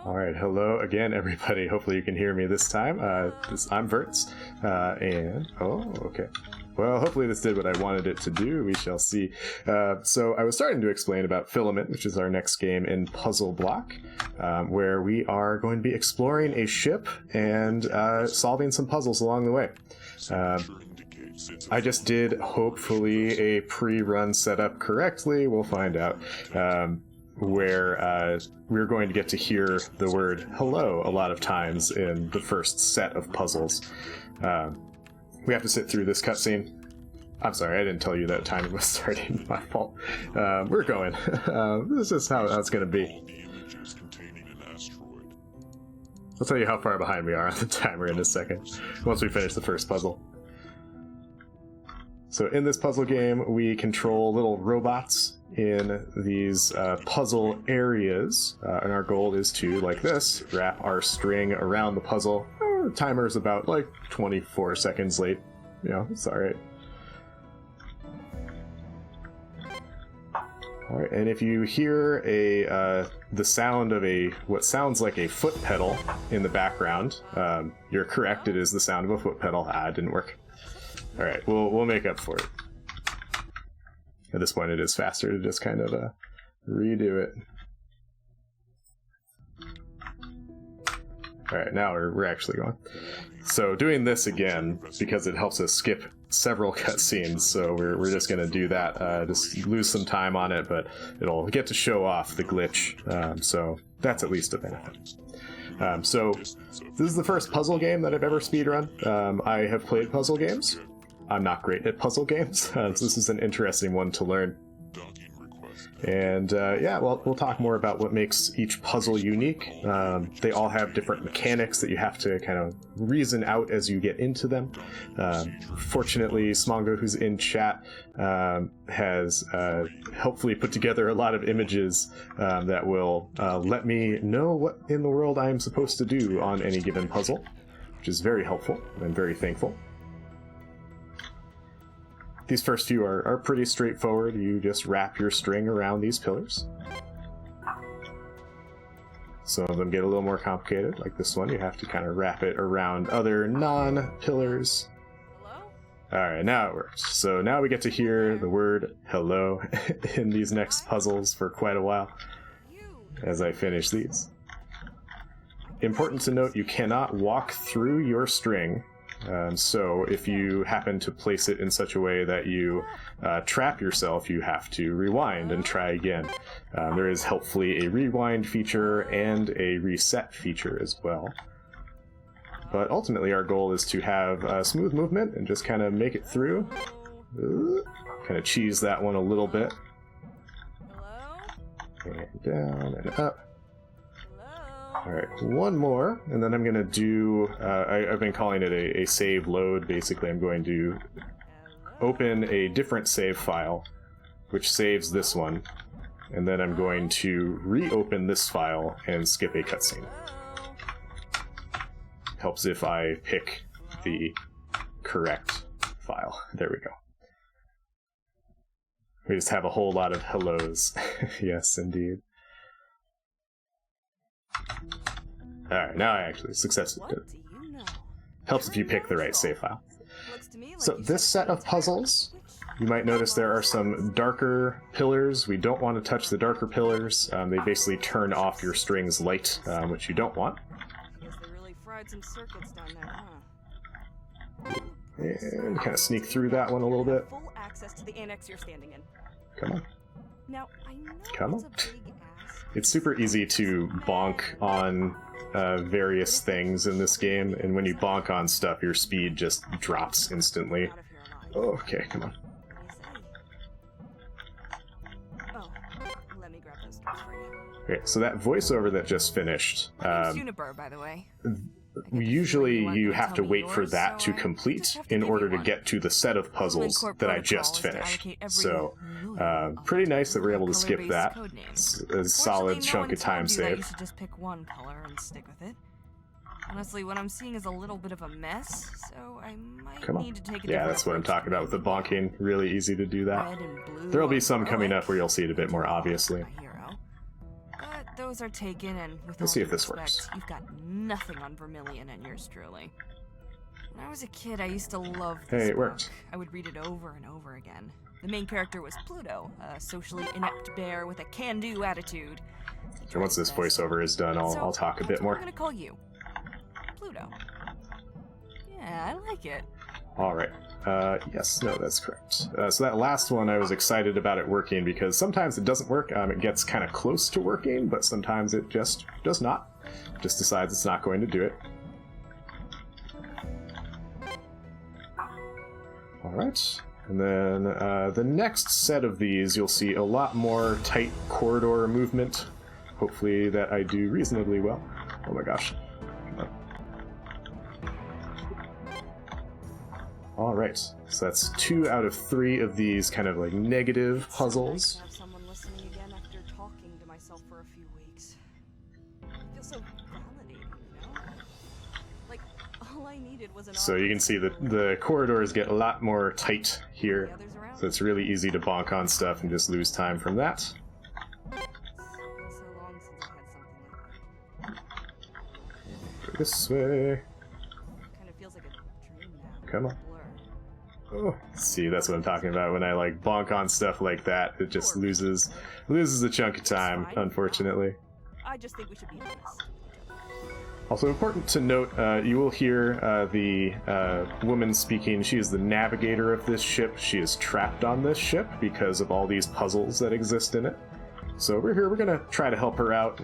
Alright, hello again everybody. Hopefully you can hear me this time. I'm Vertz, and... oh, okay. Well, hopefully this did what I wanted it to do. We shall see. So I was starting to explain about Filament, which is our next game in Puzzle Block, where we are going to be exploring a ship and solving some puzzles along the way. I just did, hopefully, a pre-run setup correctly. We'll find out. Where we're going to get to hear the word hello a lot of times in the first set of puzzles. We have to sit through this cutscene. I'm sorry, I didn't tell you that timing was starting. My fault. We're going. This is how it's going to be. I'll tell you how far behind we are on the timer in a second, once we finish the first puzzle. So in this puzzle game, we control little robots in these puzzle areas, and our goal is to, like this, wrap our string around the puzzle. The timer is about, like, 24 seconds late. You know, it's alright. Alright, and if you hear the sound of what sounds like a foot pedal in the background, you're correct, it is the sound of a foot pedal. Ah, it didn't work. Alright, we'll make up for it. At this point, it is faster to just kind of redo it. Alright, now we're actually going. So doing this again, because it helps us skip several cutscenes, so we're just going to do that. Just lose some time on it, but it'll get to show off the glitch, so that's at least a benefit. So this is the first puzzle game that I've ever speedrun. I have played puzzle games. I'm not great at puzzle games, so this is an interesting one to learn. And yeah, well, we'll talk more about what makes each puzzle unique. They all have different mechanics that you have to kind of reason out as you get into them. Fortunately, Smongo, who's in chat, has helpfully put together a lot of images that will let me know what in the world I am supposed to do on any given puzzle, which is very helpful. I'm very thankful. These first few are pretty straightforward. You just wrap your string around these pillars. Some of them get a little more complicated, like this one. You have to kind of wrap it around other non-pillars. Alright, now it works. So now we get to hear the word hello in these next puzzles for quite a while as I finish these. Important to note, you cannot walk through your string. So if you happen to place it in such a way that you trap yourself, you have to rewind and try again. There is helpfully a rewind feature and a reset feature as well. But ultimately our goal is to have smooth movement and just kind of make it through. Kind of cheese that one a little bit. And down and up. Alright, one more, and then I'm going to do, I've been calling it a save load. Basically, I'm going to open a different save file, which saves this one, and then I'm going to reopen this file and skip a cutscene. Helps if I pick the correct file. There we go. We just have a whole lot of hellos. Yes, indeed. Alright, now I actually successfully did it. Helps if you pick the right save file. So this set of puzzles, you might notice there are some darker pillars. We don't want to touch the darker pillars. They basically turn off your string's light, which you don't want. And kind of sneak through that one a little bit. Come on. Come on. It's super easy to bonk on various things in this game, and when you bonk on stuff, your speed just drops instantly. Oh, okay, come on. Okay, so that voiceover that just finished, usually you have to wait for that to complete in order to get to the set of puzzles that I just finished. So, pretty nice that we're able to skip that. It's a solid chunk of time saved. You should just pick one color and stick with it. Honestly, what I'm seeing is a little bit of a mess, so I might need to take a Yeah, that's what I'm talking about with the bonking. Really easy to do that. There'll be some coming up where you'll see it a bit more obviously. But those are taken, and with Let's all see if due this respect, works. You've got nothing on Vermilion and yours truly. When I was a kid, I used to love this Hey, it book. worked. I would read it over and over again. The main character was Pluto, a socially inept bear with a can-do attitude. And once this voiceover is done, I'll talk a bit more. I'm gonna call you Pluto. Yeah, I like it. All right. Yes, no, that's correct. So that last one, I was excited about it working because sometimes it doesn't work. It gets kind of close to working, but sometimes it just does not. Just decides it's not going to do it. All right. And then the next set of these, you'll see a lot more tight corridor movement. Hopefully that I do reasonably well. Oh my gosh. All right, so that's 2 out of 3 of these kind of like negative puzzles. It's so nice to have someone listening again after talking to myself for a few weeks. I feel so validating, you know? Like, all I needed was an So you can see that the corridors get a lot more tight here, so it's really easy to bonk on stuff and just lose time from that. It's been so long since I had something like that. Go this way. Kind of feels like a dream now. Come on. Blur. Oh, see, that's what I'm talking about. When I like bonk on stuff like that, it just loses a chunk of time, unfortunately. I just think we should be honest. Also important to note, you will hear the woman speaking. She is the navigator of this ship. She is trapped on this ship because of all these puzzles that exist in it. So we're here. We're gonna try to help her out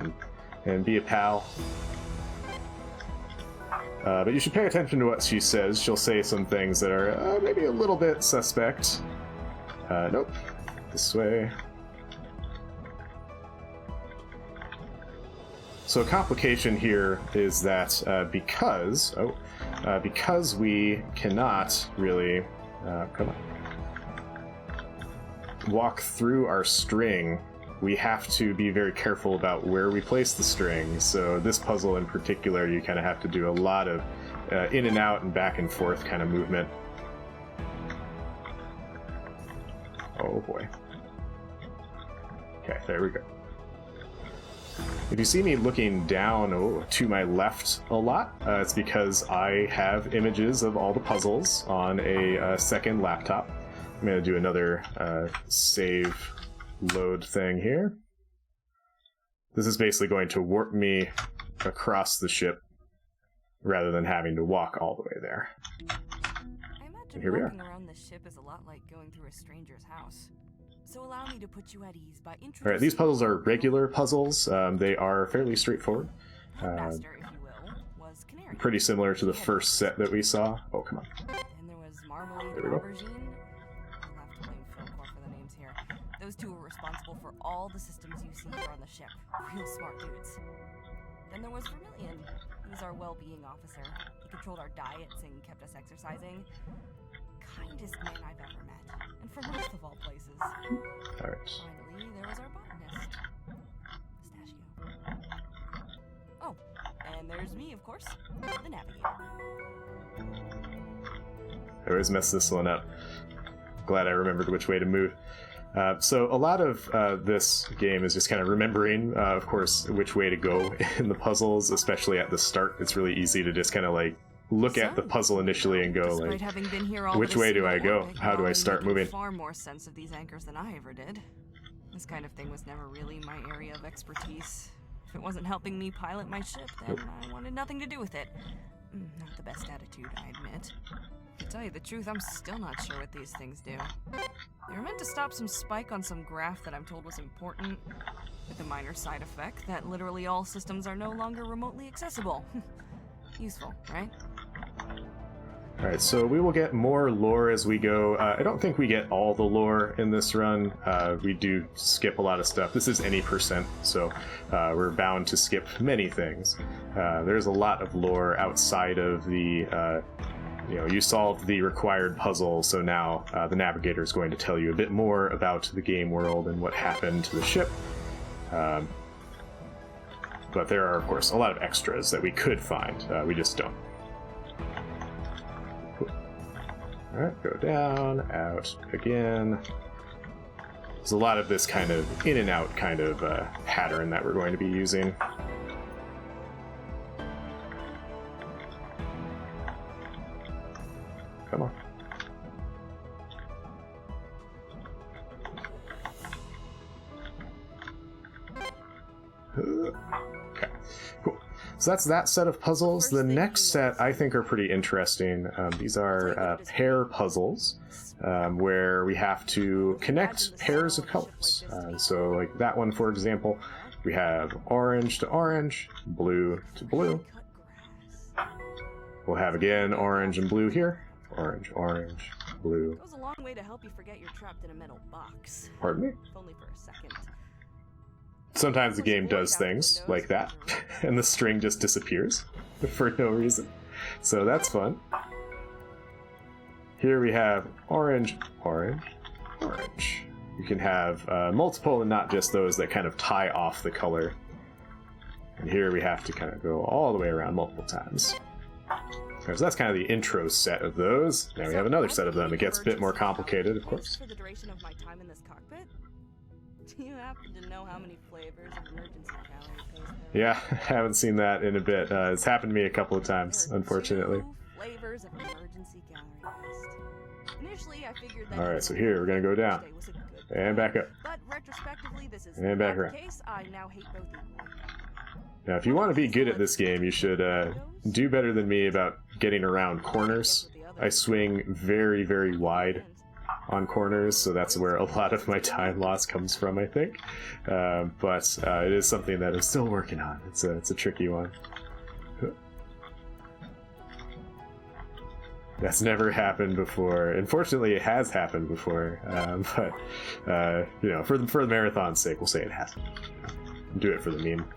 and be a pal. But you should pay attention to what she says. She'll say some things that are maybe a little bit suspect. Nope. This way. So a complication here is that because we cannot really come on, walk through our string, we have to be very careful about where we place the string. So this puzzle in particular, you kind of have to do a lot of in and out and back and forth kind of movement. Oh boy. Okay, there we go. If you see me looking down to my left a lot, it's because I have images of all the puzzles on a second laptop. I'm going to do another save load thing here. This is basically going to warp me across the ship rather than having to walk all the way there. I imagine Here we are. walking around this ship is a lot like going through a stranger's house. So allow me to put you at ease by introducing... Alright, these puzzles are regular puzzles. They are fairly straightforward. Headmaster, if you will, was Canary. Pretty similar to the first set that we saw. Oh, come on. And there was Marmalade There and we go. Aubergine. I'll have to blame Philcore for the names here. Those two were responsible for all the systems you see here on the ship. Real smart dudes. Then there was Vermilion. He was our well-being officer. He controlled our diets and kept us exercising. Kindest man I've ever met. And from Earth of all places. Alright. Finally, there was our botanist. Pistachio. Oh, and there's me, of course, the navigator. I always mess this one up. Glad I remembered which way to move. So a lot of this game is just kind of remembering, of course, which way to go in the puzzles, especially at the start. It's really easy to just kind of like look at the puzzle initially and go like, having been here all which way do I go? How do I start moving? Far more sense of these anchors than I ever did. This kind of thing was never really my area of expertise. If it wasn't helping me pilot my ship, then I wanted nothing to do with it. Not the best attitude, I admit. To tell you the truth, I'm still not sure what these things do. They were meant to stop some spike on some graph that I'm told was important, with a minor side effect that literally all systems are no longer remotely accessible. Useful, right? Alright, so we will get more lore as we go. I don't think we get all the lore in this run. We do skip a lot of stuff. This is any %, so we're bound to skip many things. There's a lot of lore outside of the... you solved the required puzzle, so now the navigator is going to tell you a bit more about the game world and what happened to the ship. But there are, of course, a lot of extras that we could find. We just don't. Alright, go down, out again. There's a lot of this kind of in and out kind of pattern that we're going to be using. Come on. Okay, cool. So that's that set of puzzles. The next set I think are pretty interesting. These are pair puzzles where we have to connect pairs of colors. So like that one, for example, we have orange to orange, blue to blue. We'll have again orange and blue here. Orange, orange, blue. Goes a long way to help you forget you're trapped in a metal box. Pardon me? If only for a second. Sometimes the game does things like that, and the string just disappears for no reason. So that's fun. Here we have orange, orange, orange. You can have multiple and not just those that kind of tie off the color. And here we have to kind of go all the way around multiple times. So that's kind of the intro set of those. Now we have another set of them. It gets a bit more complicated, of course. For the duration of my time in this cockpit, do you happen to know how many flavors of emergency calorie paste there are? Yeah, I haven't seen that in a bit. It's happened to me a couple of times, unfortunately. 2 flavors of emergency calorie paste. Initially, I figured that. All right, so here we're gonna go down and back up. But retrospectively, this is and back not around. the case. I now hate both equally. Now, if you want to be good at this game, you should do better than me about getting around corners. I swing very, very wide on corners, so that's where a lot of my time loss comes from, I think. But it is something that I'm still working on. It's a tricky one. That's never happened before. Unfortunately, it has happened before, but you know, for the marathon's sake, we'll say it hasn't. Do it for the meme.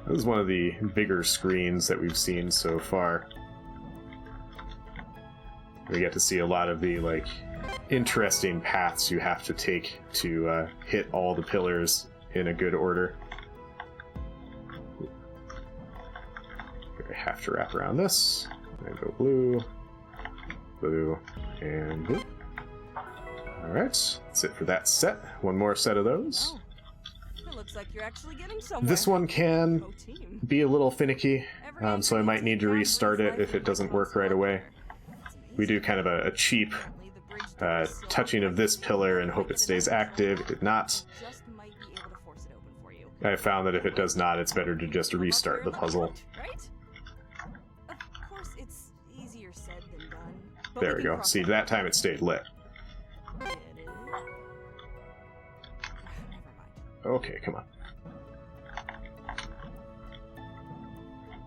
This is one of the bigger screens that we've seen so far. We get to see a lot of the like interesting paths you have to take to hit all the pillars in a good order. I have to wrap around this, and go blue, blue, and blue. Alright, that's it for that set. One more set of those. It looks like you're actually getting somewhere. This one can Go team. be a little finicky, so I might need to restart it if it doesn't work right away. We do kind of a cheap touching of this pillar and hope it stays active. If not, Just might be able to force it open for you. I found that if it does not, it's better to just restart the puzzle. Right? Of course, it's easier said than done. but There we can go. cross See, that time it stayed lit. It is. Never mind. Okay, come on.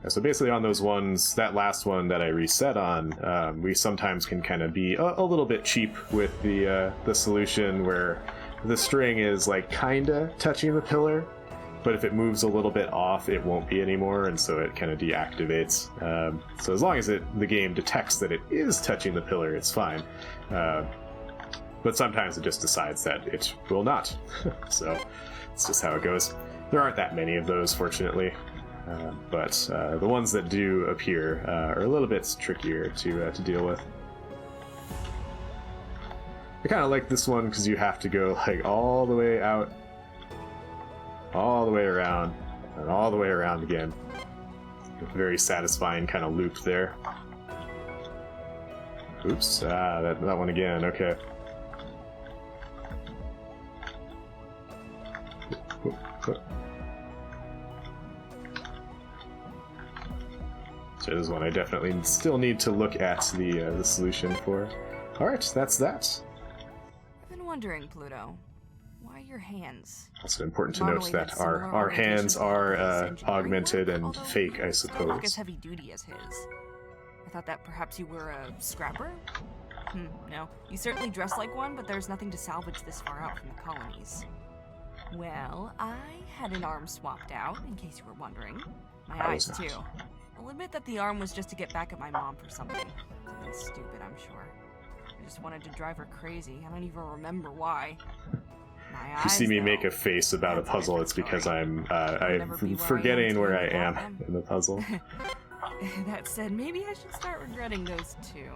So basically on those ones, that last one that I reset on, we sometimes can kind of be a little bit cheap with the solution where the string is like kinda touching the pillar, but if it moves a little bit off, it won't be anymore, and so it kind of deactivates. So as long as the game detects that it is touching the pillar, it's fine. But sometimes it just decides that it will not. So it's just how it goes. There aren't that many of those, fortunately. But the ones that do appear are a little bit trickier to deal with. I kind of like this one because you have to go like all the way out, all the way around, and all the way around again. Very satisfying kind of loop there. Oops, that one again, okay. So this is one I definitely still need to look at the solution for. Alright, that's that. I've been wondering, Pluto, why your hands? Also important to note that our hands are augmented and fake, I Not as suppose. heavy duty as his. I thought that perhaps you were a scrapper? No. You certainly dress like one, but there's nothing to salvage this far out from the colonies. Well, I had an arm swapped out, in case you were wondering. My I eyes, was not. too. I'll admit that the arm was just to get back at my mom for something. Something stupid, I'm sure. I just wanted to drive her crazy. I don't even remember why. My If you eyes, see me though, make a face about a that's a puzzle, different it's because story. I'm never be where I am forgetting where I today am without them. in the puzzle. That said, maybe I should start regretting those too.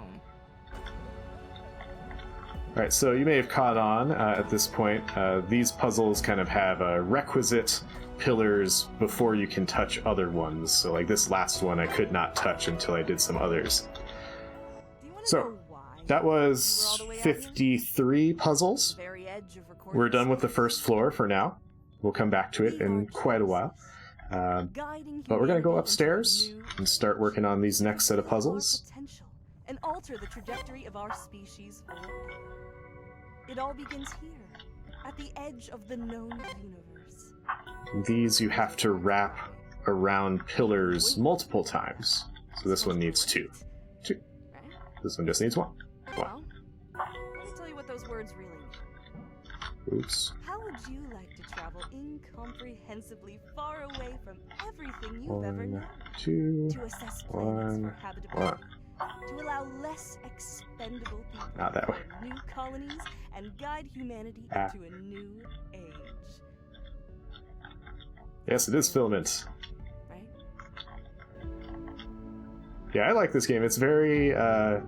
Alright, so you may have caught on at this point. These puzzles kind of have requisite pillars before you can touch other ones. So like this last one I could not touch until I did some others. So that was 53 puzzles. We're done with the first floor for now. We'll come back to it in quite a while. But we're going to go upstairs and start working on these next set of puzzles. And alter the trajectory of our species forever. It all begins here, at the edge of the known universe. These you have to wrap around pillars multiple times. So this one needs two. This one just needs one. Well, let me tell you what those words really mean. Oops. How would you like to travel incomprehensibly far away from everything you've ever known? 2, To assess planets for habitability. To allow less expendable people Not that way. to new colonies and guide humanity to a new age. Yes, it is Filament. Right? Yeah, I like this game. It's very, I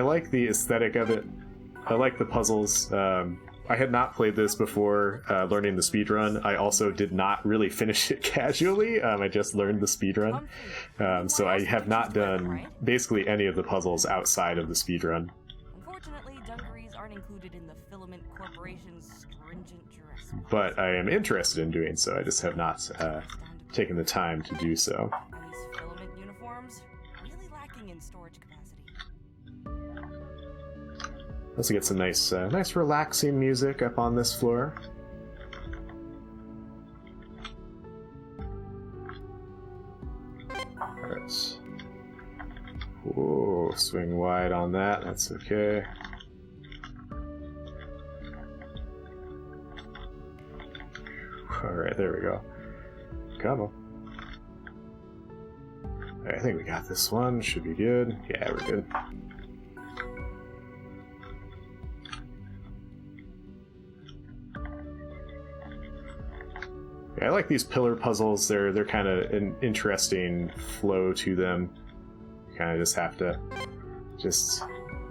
like the aesthetic of it. I like the puzzles. I had not played this before learning the speedrun. I also did not really finish it casually. I just learned the speedrun. So I have not done basically any of the puzzles outside of the speedrun. Unfortunately, dungarees aren't included in the Filament Corporation's stringent dress. But I am interested in doing so. I just have not taken the time to do so. And these Filament uniforms really lacking in storage capacity. Also get some nice, nice relaxing music up on this floor. Alright. Whoa, swing wide on that, that's okay. Alright, there we go. Come on. Alright, I think we got this one, should be good. Yeah, we're good. I like these pillar puzzles. They're kind of an interesting flow to them. You kind of just have to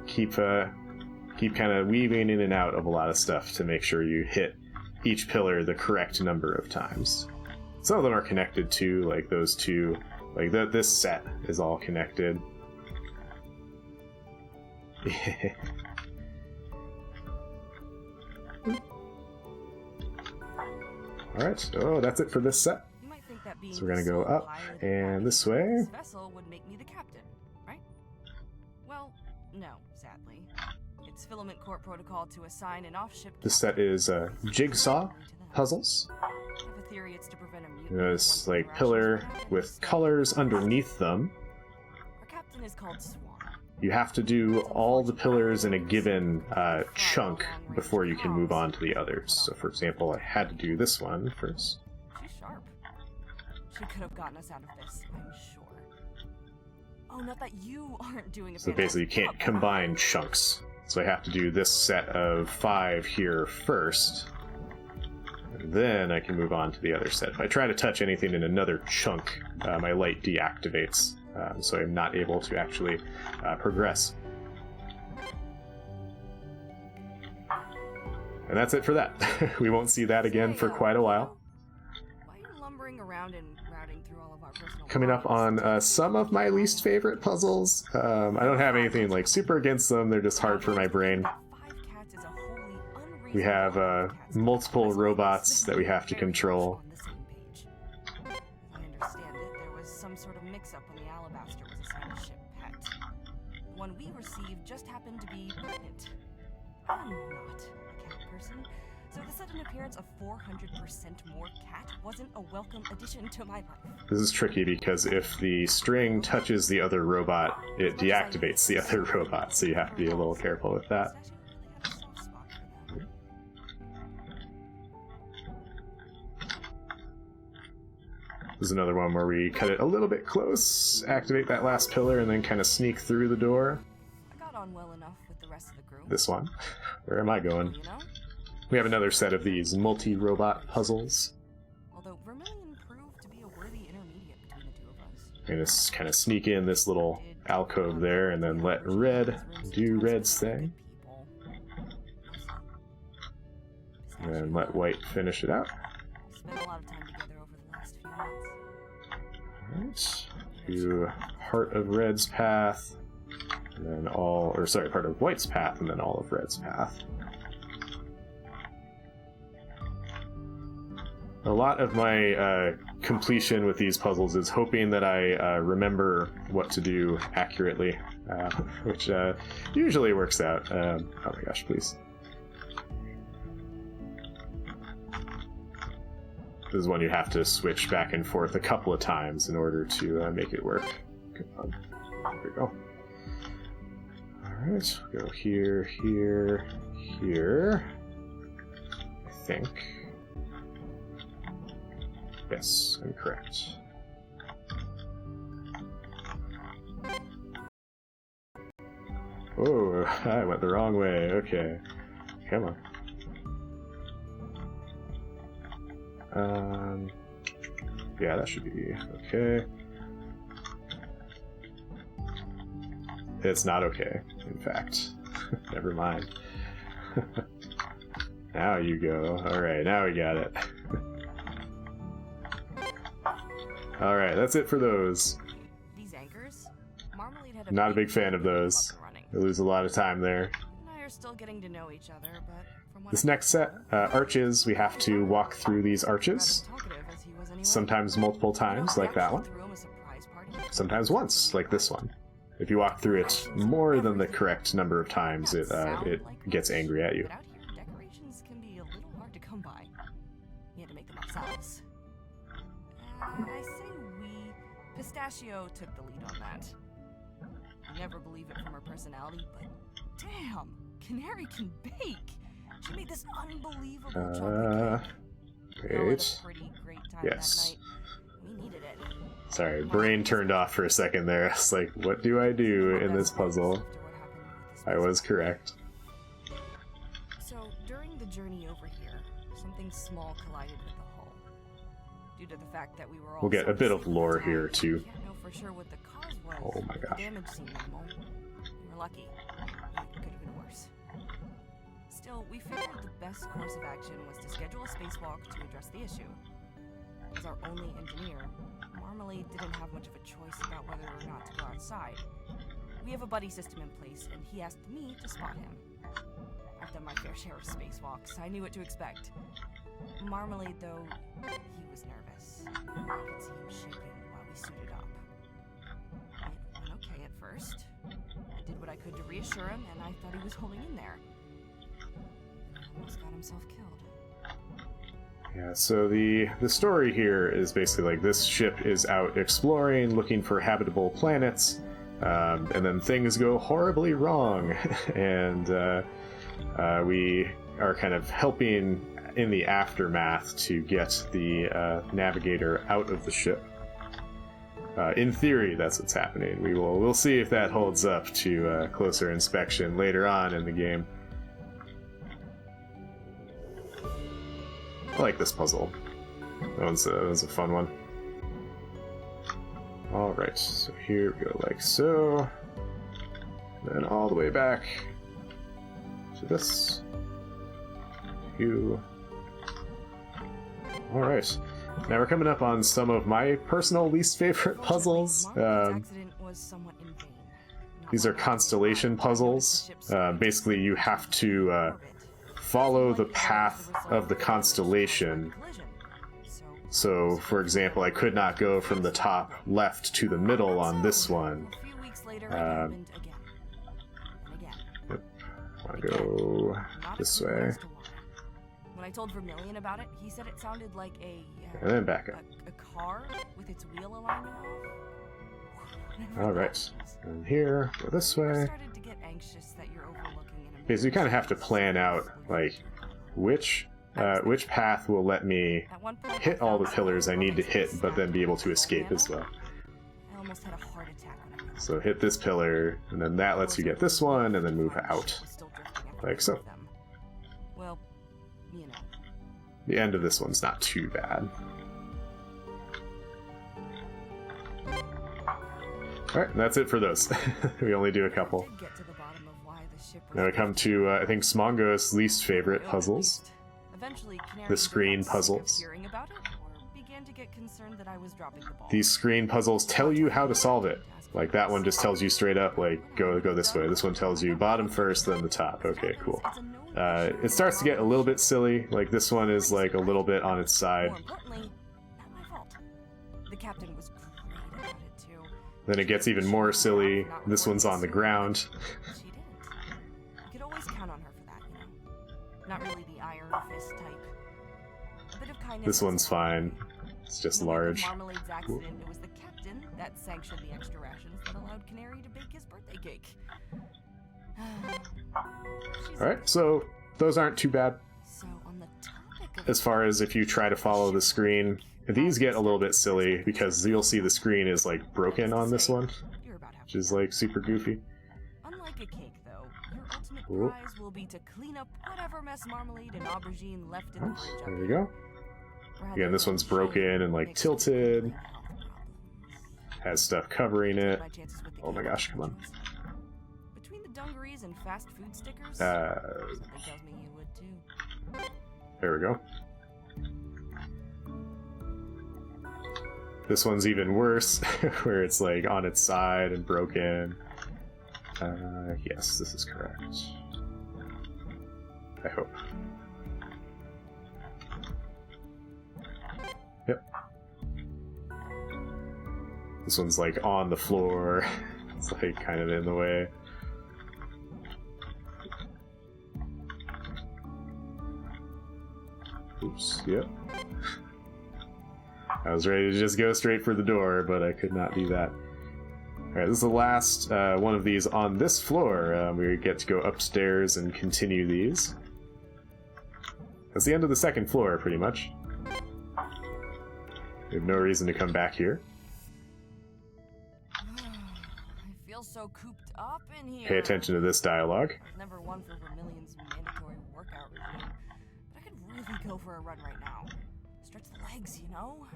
keep kind of weaving in and out of a lot of stuff to make sure you hit each pillar the correct number of times. Some of them are connected too, like those two. Like this set is all connected. Alright, oh, that's it for this set. So we're gonna go up and this way. This vessel would make me the captain, right? Well, no, sadly. It's Filament Corp protocol to assign an off-ship. This set is jigsaw puzzles. I have a theory it's to prevent a mutiny. There's like pillar with colors underneath them. Our captain is called Swan. You have to do all the pillars in a given chunk before you can move on to the others. So for example, I had to do this one first. She's sharp. She could have gotten us out of this, I'm sure. Oh, not that you aren't doing a So basically you can't combine chunks. So I have to do this set of 5 here first. And then I can move on to the other set. If I try to touch anything in another chunk, my light deactivates. So I'm not able to actually progress. And that's it for that. We won't see that again for quite a while. Why are you lumbering around and routing through all of our personal Coming up on some of my least favorite puzzles. I don't have anything like super against them, they're just hard for my brain. We have multiple robots that we have to control. Sort of mix-up when the Alabaster was assigned a ship pet. The one we received just happened to be pregnant. I'm not a cat person, so the sudden appearance of 400% more cat wasn't a welcome addition to my life. This is tricky because if the string touches the other robot, it deactivates the other robot, so you have to be a little careful with that. This is another one where we cut it a little bit close, activate that last pillar, and then kind of sneak through the door. I got on well enough with the rest of the group. This one. Where am I going? You know? We have another set of these multi-robot puzzles. Although Vermilion proved to be a worthy intermediate between the two of us. I'm gonna kind of sneak in this little alcove there, and then let red do red's thing. And then let white finish it out. Spent a lot of time together over the last few months. Alright. Do part of red's path, and then all, or sorry, part of white's path, and then all of red's path. A lot of my completion with these puzzles is hoping that I remember what to do accurately, which usually works out. Oh my gosh, please. This is one you have to switch back and forth a couple of times in order to make it work. Good fun. There we go. Alright, go here, here, here. I think. Yes, I'm correct. Oh, I went the wrong way. Okay. Come on. Yeah, that should be okay. It's not okay, in fact. Never mind. Now you go. Alright, now we got it. Alright, that's it for those. These anchors? Marmalade had Not a big fan of those. I lose a lot of time there. You and I are still getting to know each other, but from what This next set, arches, we have to walk through these arches. Sometimes multiple times, like that one. Sometimes once, like this one. If you walk through it more than the correct number of times, it gets angry at you. But out here, decorations can be a little hard to come by. We had to make them ourselves. I say we. Pistachio took the lead on that. I never believe it from her personality, but damn, Canary can bake. She made this unbelievable chocolate cake. Wait. Yes. We needed it. Sorry, brain turned off for a second there. I was like, what do I do in this puzzle? I was correct. So, during the journey over here, something small collided with the hull. Due to the fact that we were all We'll get a bit of lore here, too. I can't know for sure what the cause was. Oh my gosh. Damage seemed minimal. We were lucky. It could have been worse. Still, we figured the best course of action was to schedule a spacewalk to address the issue. As our only engineer, Marmalade didn't have much of a choice about whether or not to go outside. We have a buddy system in place, and he asked me to spot him. I've done my fair share of spacewalks. I knew what to expect. Marmalade, though, he was nervous. I could see him shaking while we suited up. It went okay at first. I did what I could to reassure him, and I thought he was holding in there. He almost got himself killed. Yeah, so the story here is basically like this ship is out exploring, looking for habitable planets, and then things go horribly wrong, and we are kind of helping in the aftermath to get the navigator out of the ship. In theory, that's what's happening. We'll see if that holds up to closer inspection later on in the game. I like this puzzle. That was a fun one. Alright, so here we go like so. Then all the way back to this. Alright. Now we're coming up on some of my personal least favorite puzzles. These are constellation puzzles. Basically, you have to follow the path of the constellation. So, for example, I could not go from the top left to the middle on this one. Yep. I want to go this way. When I told Vermilion about it, he said it sounded like and then back up. A car with its wheel alignment off. Alright. And here, go this way. Okay, so you kind of have to plan out, like, which path will let me hit all the pillars I need to hit, but then be able to escape as well. I almost had a heart attack when I So hit this pillar, and then that lets you get this one, and then move out. Like so. Well, you know. The end of this one's not too bad. Alright, that's it for those. We only do a couple. Now we come to, I think, Smongo's least favorite puzzles. The screen puzzles. These screen puzzles tell you how to solve it. Like, that one just tells you straight up, like, go this way. This one tells you bottom first, then the top. Okay, cool. It starts to get a little bit silly. Like, this one is, like, a little bit on its side. Then it gets even more silly. This one's on the ground. You could always count on her for that, you know. Not really the iron fist type. A bit of kindness. This one's fine. It's just large. Marmalade's accident, it was the captain that sanctioned the extra rations that allowed Canary to bake his birthday cake. Alright, so those aren't too bad. So on the topic of as far as if you try to follow the screen, these get a little bit silly because you'll see the screen is like broken on this one, which is like super goofy. Unlike a cake, though, your ultimate prize will be to clean up whatever mess Marmalade and Aubergine left in the bridge. There we go. Again, this one's broken and like tilted. Has stuff covering it. Oh my gosh, come on. Between the dungarees and fast food stickers, something tells me you would too. There we go. This one's even worse, where it's like on its side and broken. Yes, this is correct. I hope. Yep. This one's like on the floor. It's like kind of in the way. Oops, yep. I was ready to just go straight for the door, but I could not do that. Alright, this is the last one of these on this floor. We get to go upstairs and continue these. That's the end of the second floor, pretty much. We have no reason to come back here. I feel so cooped up in here. Pay attention to this dialogue. Never one for Vermilion's mandatory workout regime, but I could really go for a run right now. Stretch the legs, you know?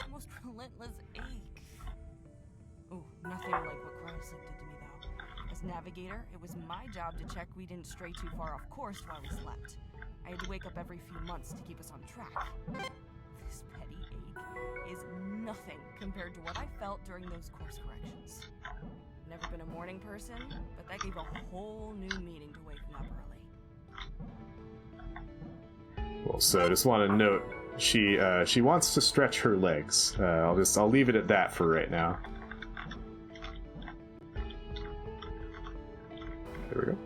Almost relentless ache. Oh, nothing like what Chrysler did to me, though. As navigator, it was my job to check we didn't stray too far off course while we slept. I had to wake up every few months to keep us on track. This petty ache is nothing compared to what I felt during those course corrections. Never been a morning person, but that gave a whole new meaning to waking up early. Well, so I just want to note, she wants to stretch her legs. I'll leave it at that for right now. There we go.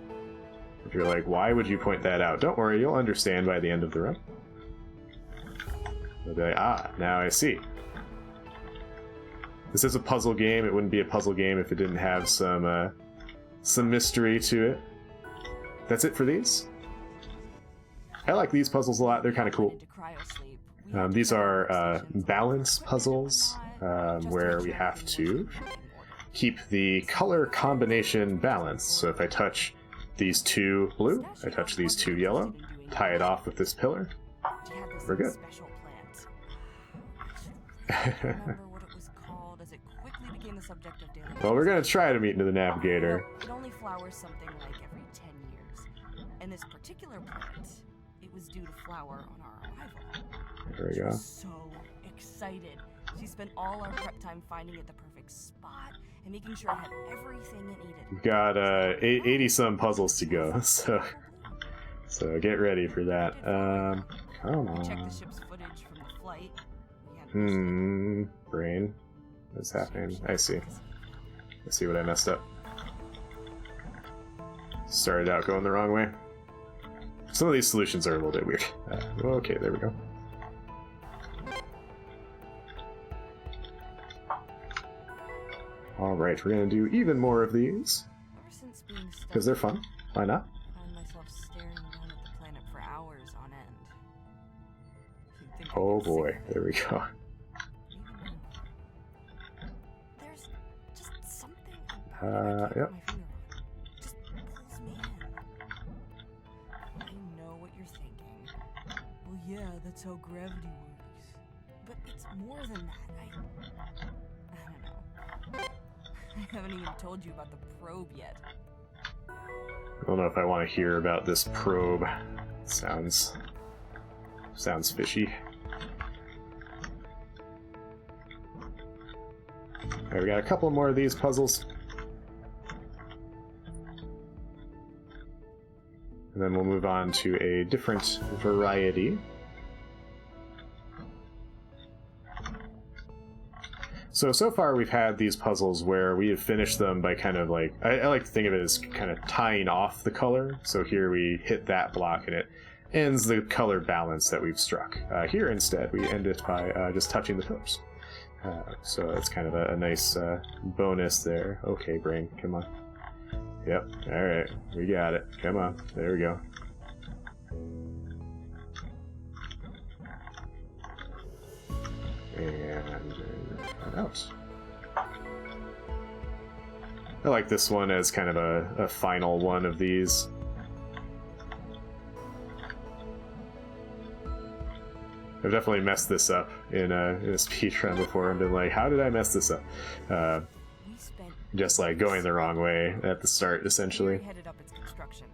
If you're like, why would you point that out? Don't worry, you'll understand by the end of the run. They'll be like, ah, now I see. This is a puzzle game. It wouldn't be a puzzle game if it didn't have some mystery to it. That's it for these. I like these puzzles a lot. They're kind of cool. These are balance puzzles where we have to keep the color combination balanced. So if I touch these two blue, I touch these two yellow, tie it off with this pillar, we're good. Well, we're gonna try to meet into the navigator. It only flowers something like every 10 years. And this particular plant, it was due to flower on our arrival. There we go. So excited. She spent all our prep time finding it the perfect spot and making sure it had everything it needed. We've got 80 some puzzles to go, so get ready for that. Come on. Check the ship's footage from the flight. Brain. What's happening? I see. I see what I messed up. Started out going the wrong way. Some of these solutions are a little bit weird. Okay, there we go. Alright, we're gonna do even more of these. Because they're fun. Why not? I find myself staring down at the planet for hours on end. Oh boy, there we go. There's just something about yep. my finger on. It just pulls me in. I know what you're thinking. Well, yeah, that's how gravity works. But it's more than that. I don't know. I haven't even told you about the probe yet. I don't know if I want to hear about this probe. Sounds fishy. Alright, we got a couple more of these puzzles. And then we'll move on to a different variety. So far we've had these puzzles where we have finished them by kind of like, I like to think of it as kind of tying off the color. So here we hit that block and it ends the color balance that we've struck. Here instead we end it by just touching the pillars. So that's kind of a nice bonus there. Okay, brain, come on. Yep, alright, we got it. Come on, there we go. And out. I like this one as kind of a final one of these. I've definitely messed this up in a speedrun before and been like, how did I mess this up? Just like going the wrong way at the start, essentially. Headed up its construction.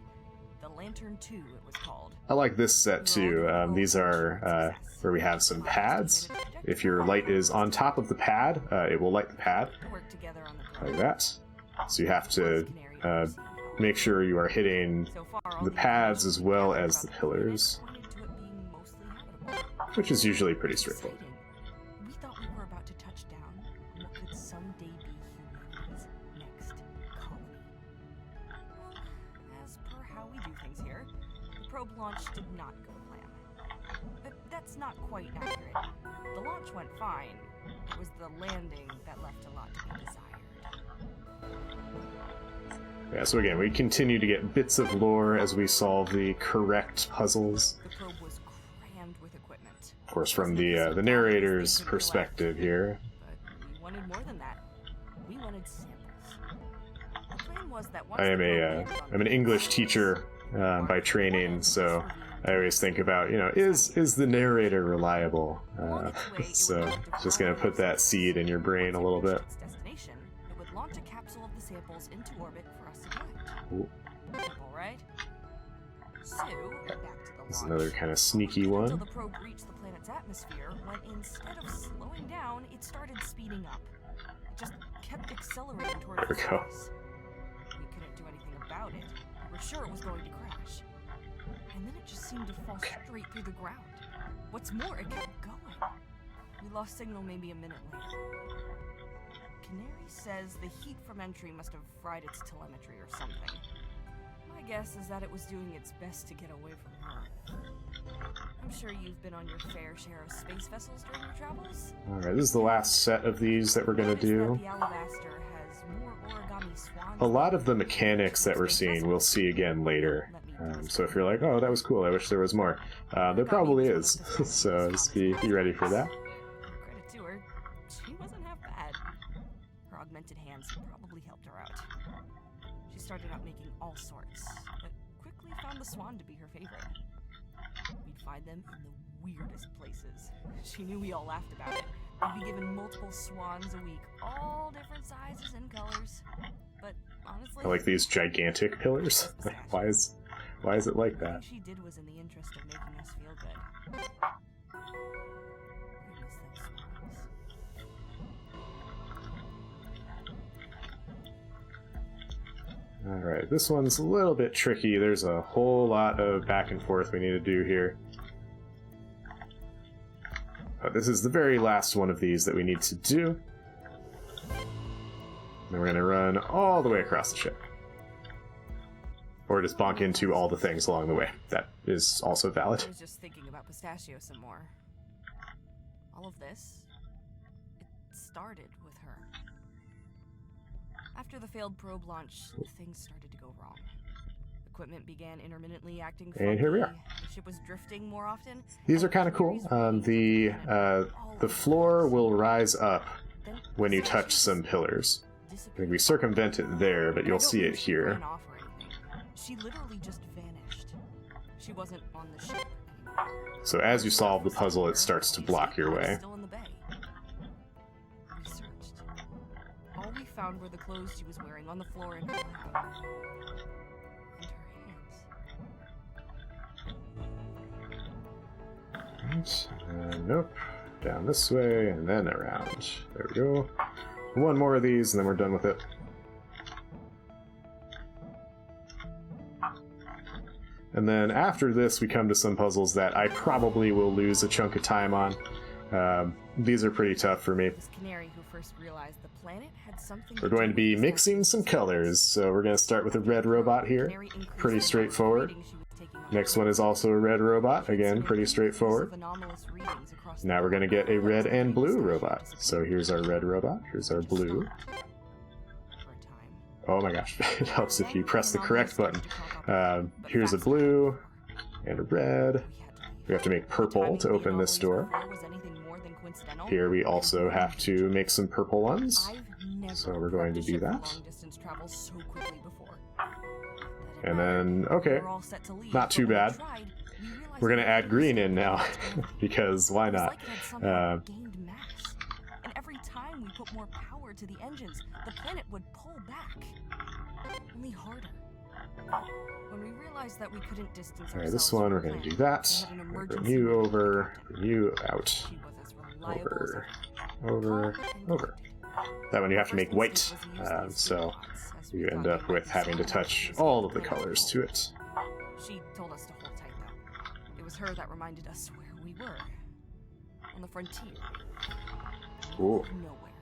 The Lantern 2, it was called. I like this set too. These are where we have some pads. If your light is on top of the pad, it will light the pad like that. So you have to make sure you are hitting the pads as well as the pillars, which is usually pretty straightforward. We thought we were about to touch down on what could someday be humanity's next colony. As per how we do things here, the probe launch did not go to plan. But that's not quite accurate. The launch went fine. It was the landing that left a lot to be desired. Yeah, so again, we continue to get bits of lore as we solve the correct puzzles. The probe was crammed with equipment. Of course, from the narrator's perspective here. But we wanted more than that. We wanted samples. The plan was that once I'm an English teacher by training, so I always think about, is the narrator reliable? So just gonna put that seed in your brain a little bit. Destination, it would launch a capsule of the samples into orbit for us to collect. Ooh. All right. So back to the launch. This is another kind of sneaky one. Until the probe reached the planet's atmosphere, when instead of slowing down, it started speeding up. It just kept accelerating toward There we go. us. We couldn't do anything about it. We were sure it was going to crash. And then it just seemed to fall straight through the ground. What's more, it kept going. We lost signal maybe a minute later. Canary says the heat from entry must have fried its telemetry or something. My guess is that it was doing its best to get away from her. I'm sure you've been on your fair share of space vessels during your travels. Alright, this is the last set of these that we're going to do. The Alabaster has more origami swans. A lot of the mechanics that we're seeing we'll see again later. So if you're like, oh, that was cool, I wish there was more. There probably is. So just be ready for that. Credit to her, she wasn't half bad. Her augmented hands probably helped her out. She started out making all sorts, but quickly found the swan to be her favorite. We'd find them in the weirdest places. She knew we all laughed about it. We'd be given multiple swans a week, all different sizes and colors. But honestly, I like these gigantic pillars. Why is it like that? What she did was in the interest of making us feel good. I miss those swans. Alright, this one's a little bit tricky. There's a whole lot of back and forth we need to do here. This is the very last one of these that we need to do. And we're going to run all the way across the ship. Or just bonk into all the things along the way. That is also valid. I was just thinking about Pistachio some more. All of this, it started with her. After the failed probe launch, things started to go wrong. Equipment began intermittently acting funky. And here we are. The ship was drifting more often. These are kind of cool. The floor will rise up when you touch some pillars. I think we circumvent it there, but you'll see it here. She literally just vanished. She wasn't on the ship anymore. So as you solve the puzzle, it starts to block your way. Still in the bay. We searched. All we found were the clothes she was wearing on the floor in her lap. And her hands. Right. Nope. Down this way, and then around. There we go. One more of these, and then we're done with it. And then after this, we come to some puzzles that I probably will lose a chunk of time on. These are pretty tough for me. This canary who first realized the planet had something We're going to be mixing some colors, so we're going to start with a red robot here. Pretty straightforward. Next one is also a red robot. Again, pretty straightforward. Now we're going to get a red and blue robot. So here's our red robot. Here's our blue. Oh my gosh, it helps if you press the correct button. Here's a blue and a red. We have to make purple to open this door. Here we also have to make some purple ones. So we're going to do that. And then, okay, not too bad. We're going to add green in now, because why not? And every time we put more power to the engines, the planet would pull back. Only harder. When we realized that we couldn't distance ourselves. Alright, this one, we're going to do that. Bring you over, bring you out. Over, over, over. That one you have to make white, so you end up with having to touch all of the colors to it. She told us to hold tight though. It was her that reminded us where we were. On the frontier. Ooh. Nowhere.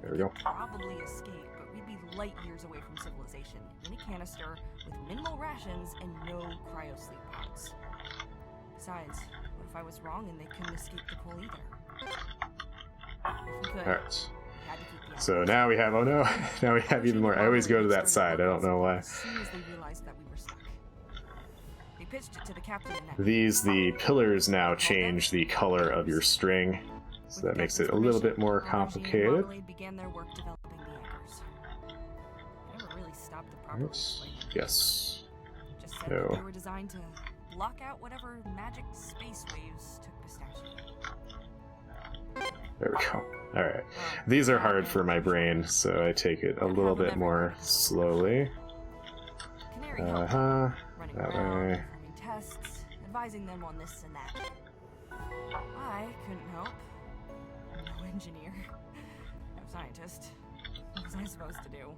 There we go. Probably escape, but we'd be light years away from civilization, in a canister, with minimal rations and no cryo-sleep pods. Besides, what if I was wrong and they couldn't escape the pull either? If we could, Alright. we had to keep the So now we have, oh no, now we have even more. I always go to that side, I don't know why. As soon as they realized that we were stuck. They pitched it to the captain and The pillars now change the color of your string, so that makes it a little bit more complicated. Began their work developing the anchors. They never really stopped the proper Yes. Just said that they were designed to block out whatever magic space waves took Pistachio. There we go. Alright. These are hard for my brain, so I take it a little bit more slowly. That way. Performing tests, advising them on this and that. I couldn't help. No engineer. No scientist. What was I supposed to do?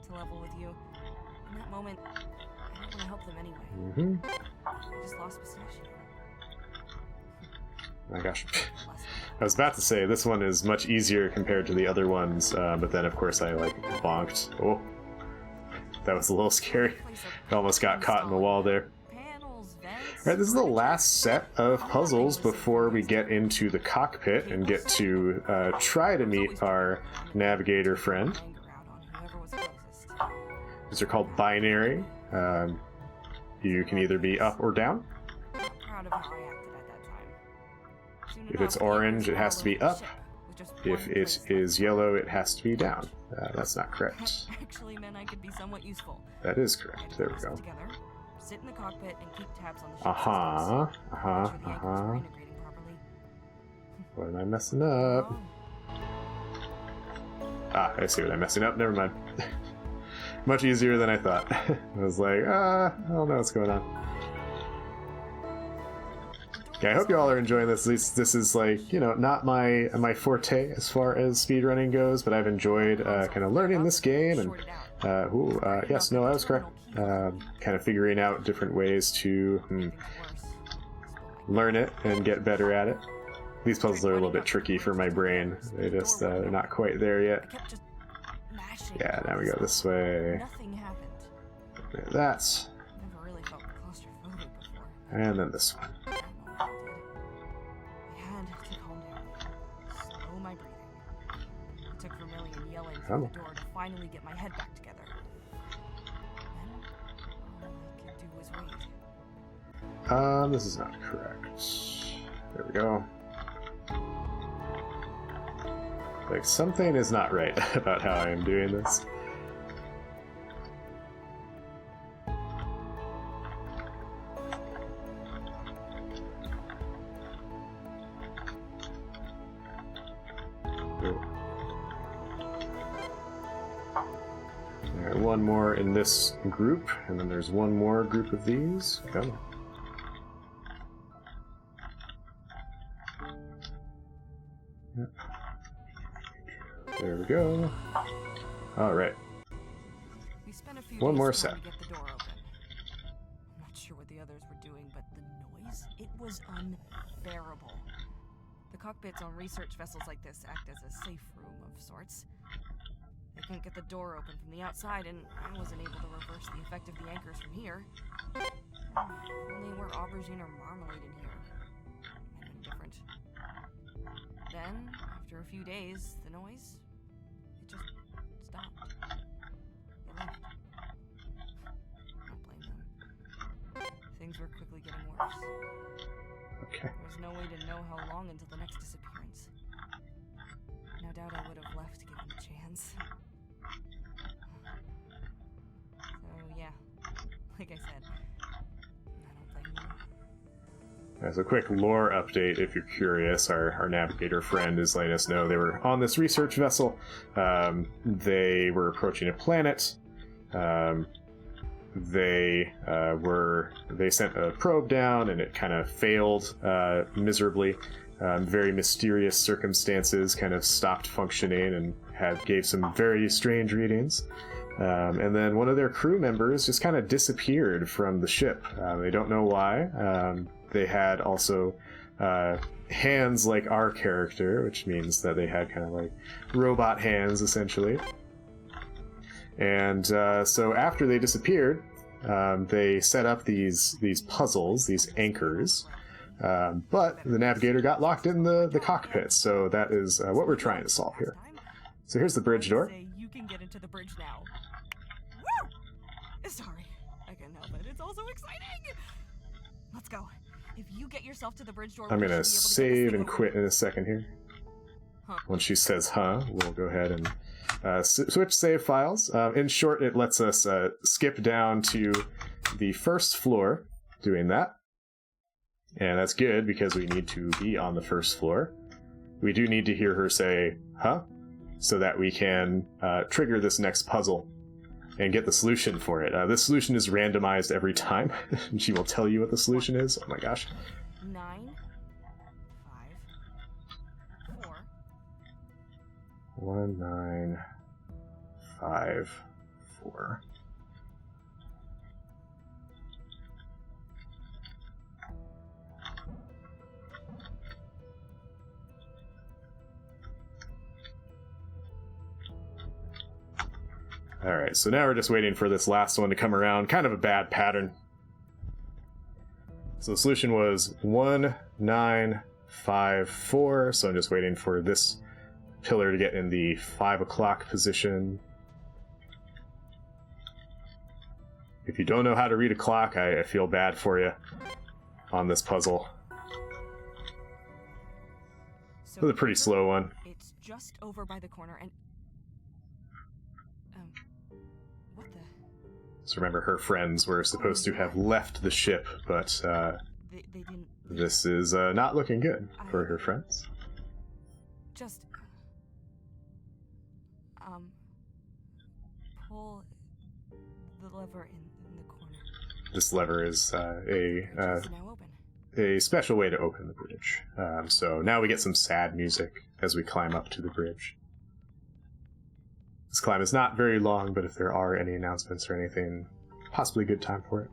To level with you. In that moment, I didn't want to help them anyway. I just lost Pistachio. Oh my gosh. I was about to say, this one is much easier compared to the other ones, but then of course I like bonked. Oh. That was a little scary. I almost got caught in the wall there. Alright, this is the last set of puzzles before we get into the cockpit and get to try to meet our navigator friend. These are called binary. You can either be up or down. If it's orange, it has to be up. If it is yellow, it has to be down. That's not correct. Actually meant I could be somewhat useful. That is correct. There we go. Together, sit in the cockpit and keep tabs on the What am I messing up? Ah, I see what I'm messing up. Never mind. Much easier than I thought. I was like, I don't know what's going on. Okay, I hope you all are enjoying this. At least this is like, you know, not my forte as far as speedrunning goes, but I've enjoyed kind of learning this game and yes, no, I was correct. Kind of figuring out different ways to learn it and get better at it. These puzzles are a little bit tricky for my brain. They just they're not quite there yet. Yeah, now we go this way. Like that. And then this one. Through the door to finally get my head back together. Then all I could do was wait. This is not correct. There we go. Like, something is not right about how I am doing this. one more in this group, and then there's one more group of these. Come on. Yep. There we go. All right. We spent a few One days more trying set. to get the door open. I'm not sure what the others were doing, but the noise, it was unbearable. The cockpits on research vessels like this act as a safe room of sorts. They can't get the door open from the outside, and I wasn't able to reverse the effect of the anchors from here. Only were aubergine or marmalade in here. Might have been different. Then, after a few days, the noise, it just stopped. They left. I don't blame them. Things were quickly getting worse. Okay. There was no way to know how long until the next disappearance. No doubt I would have left given the chance. So yeah, like I said, I don't blame them. As a quick lore update, if you're curious, our navigator friend is letting us know they were on this research vessel. They were approaching a planet. They sent a probe down, and it kind of failed miserably. Very mysterious circumstances, kind of stopped functioning and gave some very strange readings. And then one of their crew members just kind of disappeared from the ship. They don't know why. They had also hands like our character, which means that they had kind of like robot hands, essentially. And so after they disappeared, they set up these puzzles, these anchors. But the navigator got locked in the cockpit, so that is what we're trying to solve here. So here's the bridge door. You can get into the bridge now. Woo! Sorry, I can't help it. It's also exciting. Let's go. If you get yourself to the bridge door, I'm gonna save and quit in a second here. Huh. When she says "huh," we'll go ahead and switch save files. In short, it lets us skip down to the first floor, doing that. And that's good because we need to be on the first floor. We do need to hear her say "huh," so that we can trigger this next puzzle and get the solution for it. This solution is randomized every time, and she will tell you what the solution is. Oh my gosh. 9, 5, 4. 1, 9, 5, 4. Alright, so now we're just waiting for this last one to come around. Kind of a bad pattern. So the solution was 1, 9, 5, 4. So I'm just waiting for this pillar to get in the 5 o'clock position. If you don't know how to read a clock, I feel bad for you on this puzzle. It was a pretty slow one. It's just over by the corner, and what the? So remember, her friends were supposed to have left the ship, but They didn't. this is not looking good for her friends. Just pull the lever in the corner. This lever is It's now open. a special way to open the bridge. So now we get some sad music as we climb up to the bridge. This climb is not very long, but if there are any announcements or anything, possibly a good time for it.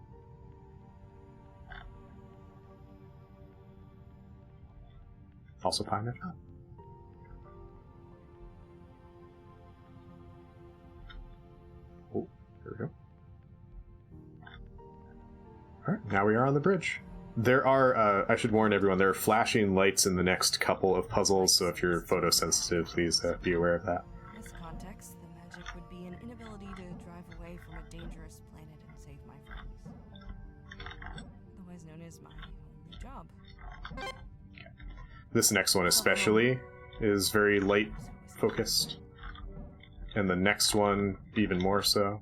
Also pine that up. Oh, there we go. Alright, now we are on the bridge. There are, I should warn everyone, there are flashing lights in the next couple of puzzles, so if you're photosensitive, please be aware of that. In this context, the magic would be an inability to drive away from a dangerous planet and save my friends. Otherwise known as my only job. This next one especially is very light focused, and the next one even more so.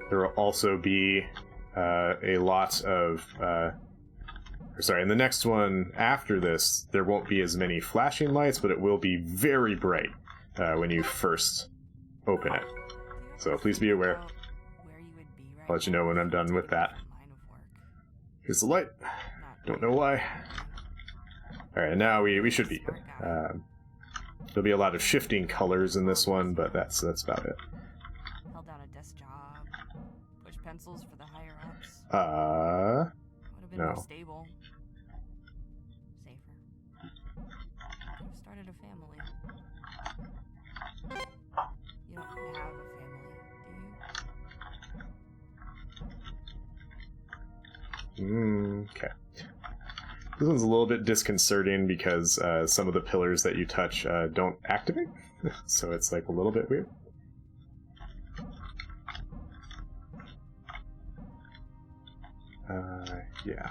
There will also be a lot of... in the next one after this, there won't be as many flashing lights, but it will be very bright. when you first open it. So please be aware. I'll let you know when I'm done with that. Here's the light. Don't know why. Alright, now we should be good. There'll be a lot of shifting colors in this one, but that's about it. Held down a desk job. Push pencils for the higher ups. Would have been no. more stable. Safer. Could have started a family. You don't have a family, do you? Okay. This one's a little bit disconcerting because some of the pillars that you touch don't activate, so it's like a little bit weird. Yeah.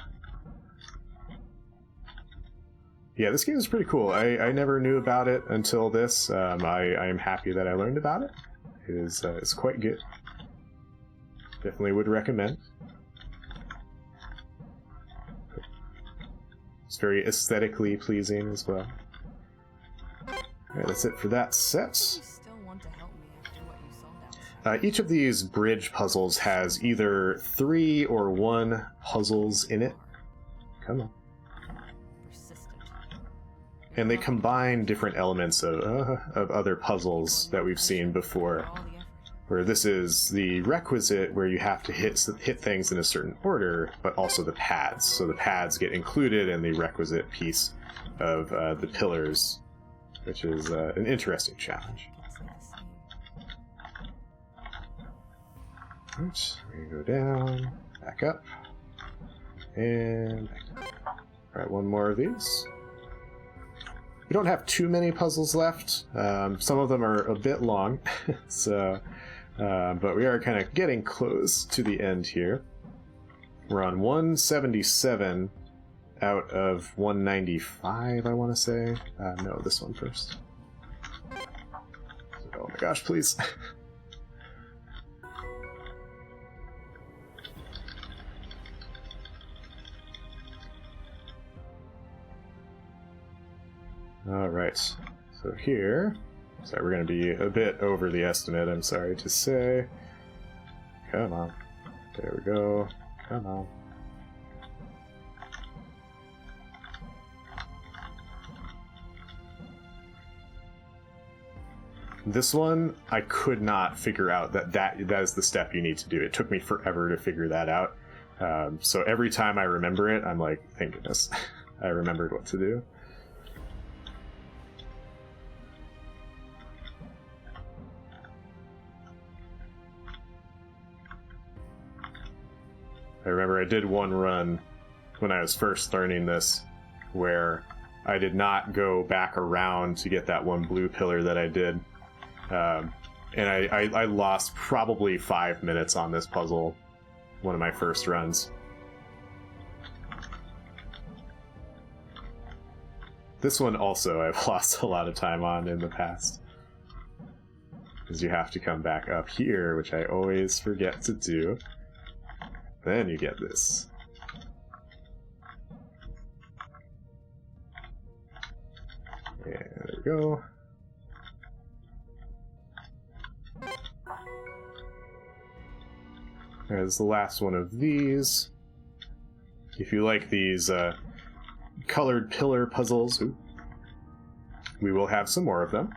Yeah, this game is pretty cool. I never knew about it until this. I am happy that I learned about it. It's quite good. Definitely would recommend. It's very aesthetically pleasing as well. Alright, that's it for that set. Still want to help me after what you saw down. Each of these bridge puzzles has either 3 or 1 puzzles in it. Come on. Persistent. And they combine different elements of other puzzles that we've seen before. Where this is the requisite where you have to hit things in a certain order, but also the pads. So the pads get included in the requisite piece of the pillars, which is an interesting challenge. Oops, we go down, back up, and back down. Alright, one more of these. We don't have too many puzzles left. Some of them are a bit long, so... but we are kind of getting close to the end here. We're on 177 out of 195, I want to say. No, this one first. Oh my gosh, please. Alright, so here... Sorry, we're going to be a bit over the estimate, I'm sorry to say. Come on. There we go. Come on. This one, I could not figure out that is the step you need to do. It took me forever to figure that out. So every time I remember it, I'm like, thank goodness. I remembered what to do. I remember I did one run when I was first learning this where I did not go back around to get that one blue pillar that I did. And I lost probably 5 minutes on this puzzle, one of my first runs. This one also I've lost a lot of time on in the past. Because you have to come back up here, which I always forget to do. Then you get this. And there we go. There's the last one of these. If you like these colored pillar puzzles, we will have some more of them.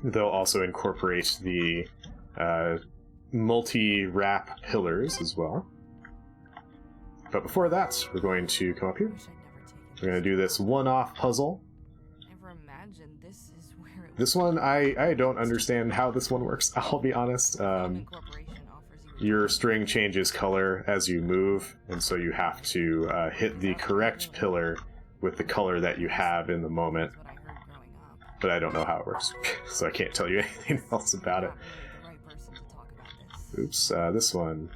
They'll also incorporate the multi-wrap pillars as well. But before that, we're going to come up here. We're going to do this one-off puzzle. Never imagined this is where it This one, I don't understand how this one works, I'll be honest. Your string changes color as you move, and so you have to hit the correct pillar with the color that you have in the moment. But I don't know how it works, so I can't tell you anything else about it. Oops, this one.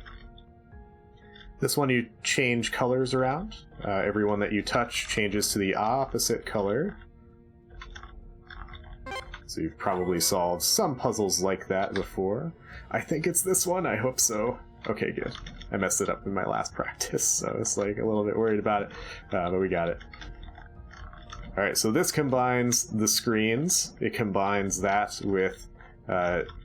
This one you change colors around. Every one that you touch changes to the opposite color. So you've probably solved some puzzles like that before. I think it's this one, I hope so. Okay, good. I messed it up in my last practice, so I was like a little bit worried about it, but we got it. Alright, so this combines the screens. It combines that with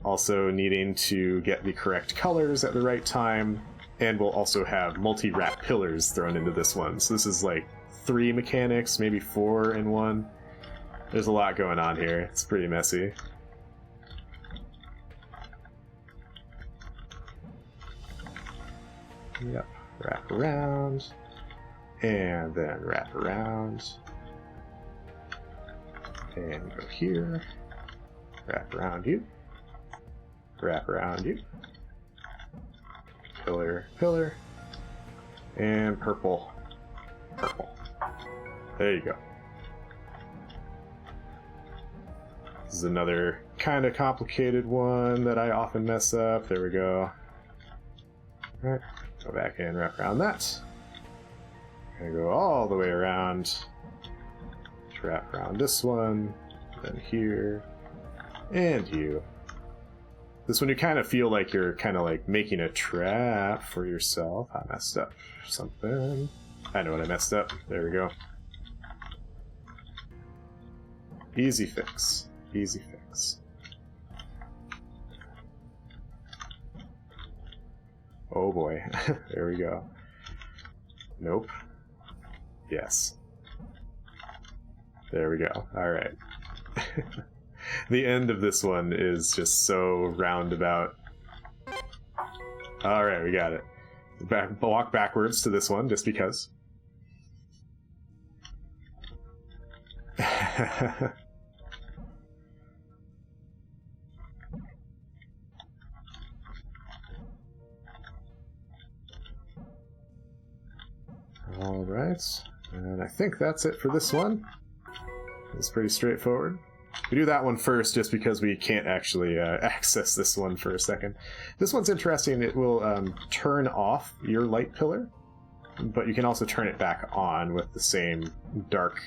also needing to get the correct colors at the right time, and we'll also have multi-wrap pillars thrown into this one. So this is like 3 mechanics, maybe 4 in one. There's a lot going on here. It's pretty messy. Yep, wrap around, and then wrap around, and go here, wrap around you, wrap around you, pillar, pillar, and purple, purple. There you go. This is another kind of complicated one that I often mess up. There we go. Alright. Go back and wrap around that. Gonna go all the way around. Wrap around this one, then here, and you. This one you kind of feel like you're kind of like making a trap for yourself. I messed up something. I know what I messed up. There we go. Easy fix. Easy fix. Oh boy. There we go. Nope. Yes. There we go. Alright. The end of this one is just so roundabout. Alright, we got it. Walk backwards to this one, just because. Alright, and I think that's it for this one. It's pretty straightforward. We do that one first just because we can't actually access this one for a second. This one's interesting. It will turn off your light pillar, but you can also turn it back on with the same dark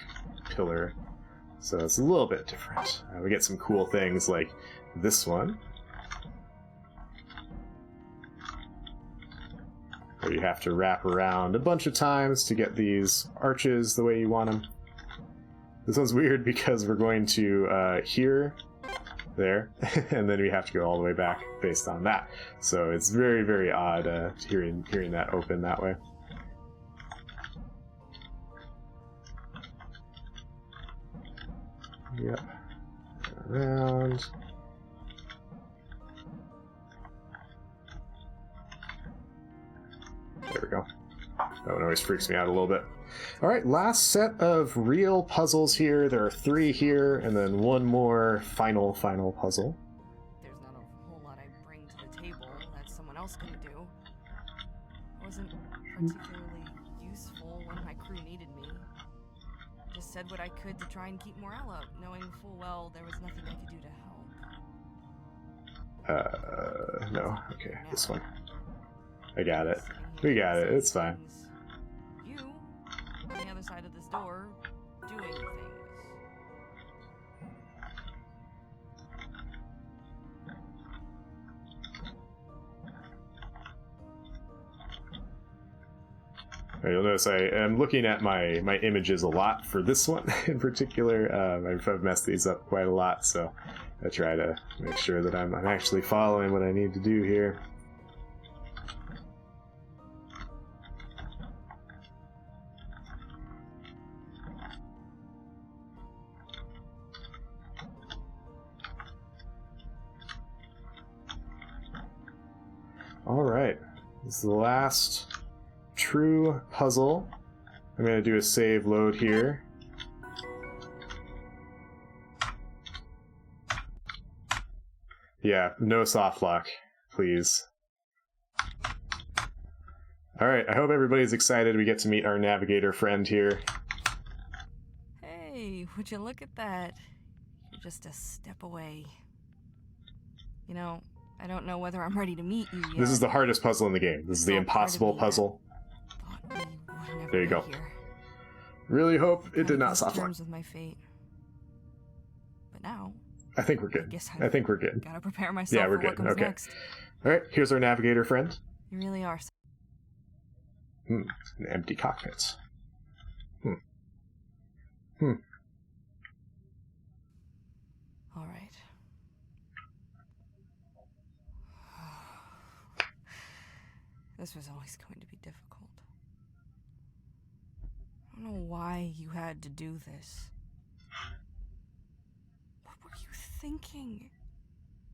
pillar. So it's a little bit different. We get some cool things like this one, where you have to wrap around a bunch of times to get these arches the way you want them. This one's weird because we're going to here, there, and then we have to go all the way back based on that. So it's very, very odd hearing that open that way. Yep. Around. There we go. That one always freaks me out a little bit. Alright, last set of real puzzles here. There are 3 here, and then one more final puzzle. There's not a whole lot I bring to the table that someone else can do. I wasn't particularly useful when my crew needed me. Just said what I could to try and keep morale up, knowing full well there was nothing I could do to help. No. Okay, this one. I got it. We got it. It's fine. You, on the other side of this door, doing things. You'll notice I am looking at my images a lot for this one in particular. I've messed these up quite a lot, so I try to make sure that I'm actually following what I need to do here. Alright, this is the last true puzzle. I'm going to do a save load here. Yeah, no soft lock, please. Alright, I hope everybody's excited we get to meet our navigator friend here. Hey, would you look at that? You're just a step away. You know, I don't know whether I'm ready to meet you yet. This is the hardest puzzle in the game. This is the impossible puzzle. There you go. Really hope it did not soft lock. With my fate. But now, I think we're good. I think we're good. Gotta prepare myself. Yeah, we're for good. what comes Okay. Next. All right, here's our navigator friend. You really are. An empty cockpit. All right. This was always going to be difficult. I don't know why you had to do this. What were you thinking?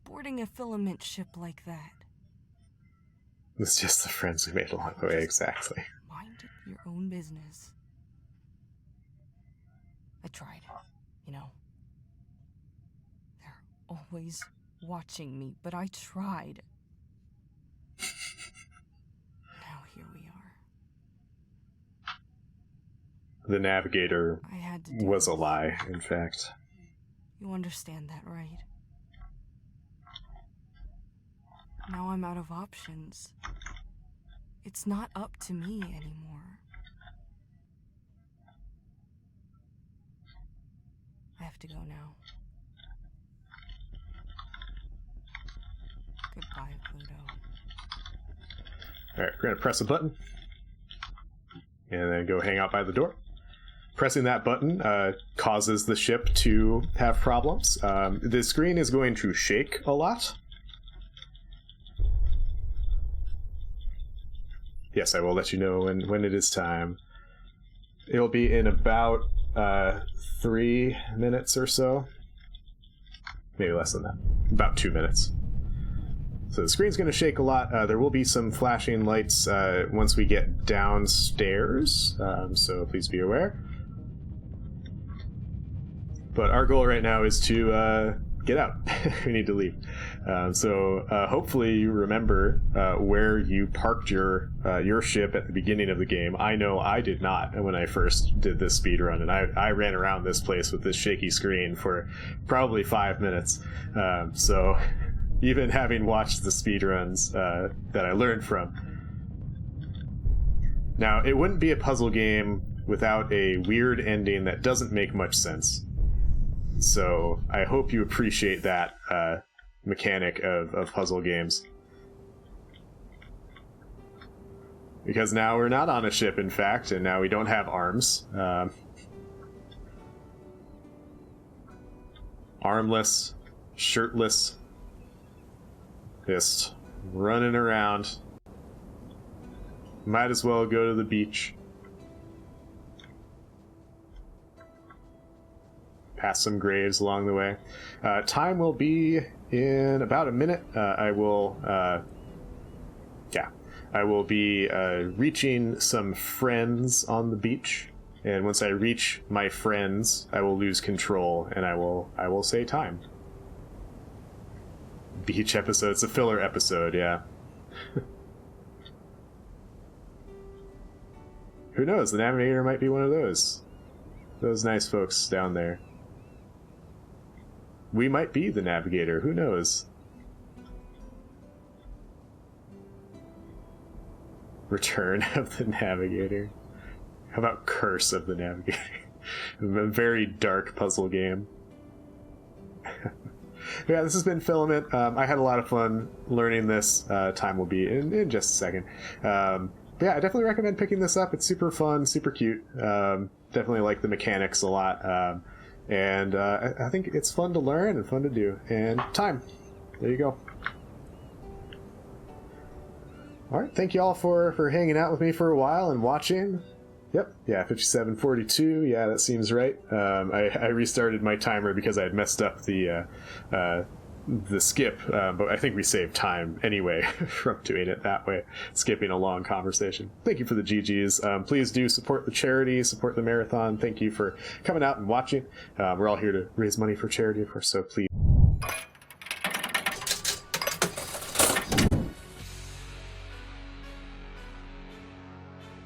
Boarding a Filament ship like that? It's just the friends we made along the way, exactly. Mind your own business. I tried, you know. They're always watching me, but I tried. Now here we are. The navigator I had to was a lie, in fact. You understand that, right? Now I'm out of options. It's not up to me anymore. I have to go now. Goodbye, Pluto. Alright, we're going to press a button. And then go hang out by the door. Pressing that button causes the ship to have problems. The screen is going to shake a lot. Yes, I will let you know when it is time. It will be in about 3 minutes or so. Maybe less than that. About 2 minutes. So the screen's going to shake a lot. There will be some flashing lights once we get downstairs, so please be aware. But our goal right now is to get out. We need to leave. So hopefully you remember where you parked your ship at the beginning of the game. I know I did not when I first did this speedrun, and I ran around this place with this shaky screen for probably 5 minutes. So even having watched the speedruns that I learned from. Now, it wouldn't be a puzzle game without a weird ending that doesn't make much sense. So I hope you appreciate that mechanic of puzzle games. Because now we're not on a ship, in fact, and now we don't have arms. Armless, shirtless, just running around. Might as well go to the beach. Past some graves along the way. Time will be in about a minute. I will be reaching some friends on the beach, and once I reach my friends, I will lose control, and I will say time. Beach episode. It's a filler episode, yeah. Who knows? The Navigator might be one of those nice folks down there. We might be the Navigator. Who knows? Return of the Navigator. How about Curse of the Navigator? A very dark puzzle game. Yeah, this has been Filament. I had a lot of fun learning this. Time will be in just a second. Yeah, I definitely recommend picking this up. It's super fun, super cute. Definitely like the mechanics a lot. And I think it's fun to learn and fun to do. And time. There you go. Alright, thank you all for hanging out with me for a while and watching. Yep, yeah, 57:42, yeah, that seems right. I restarted my timer because I had messed up the skip, but I think we saved time anyway from doing it that way, skipping a long conversation. Thank you for the GGs. Please do support the charity, support the marathon. Thank you for coming out and watching. We're all here to raise money for charity, of course, so please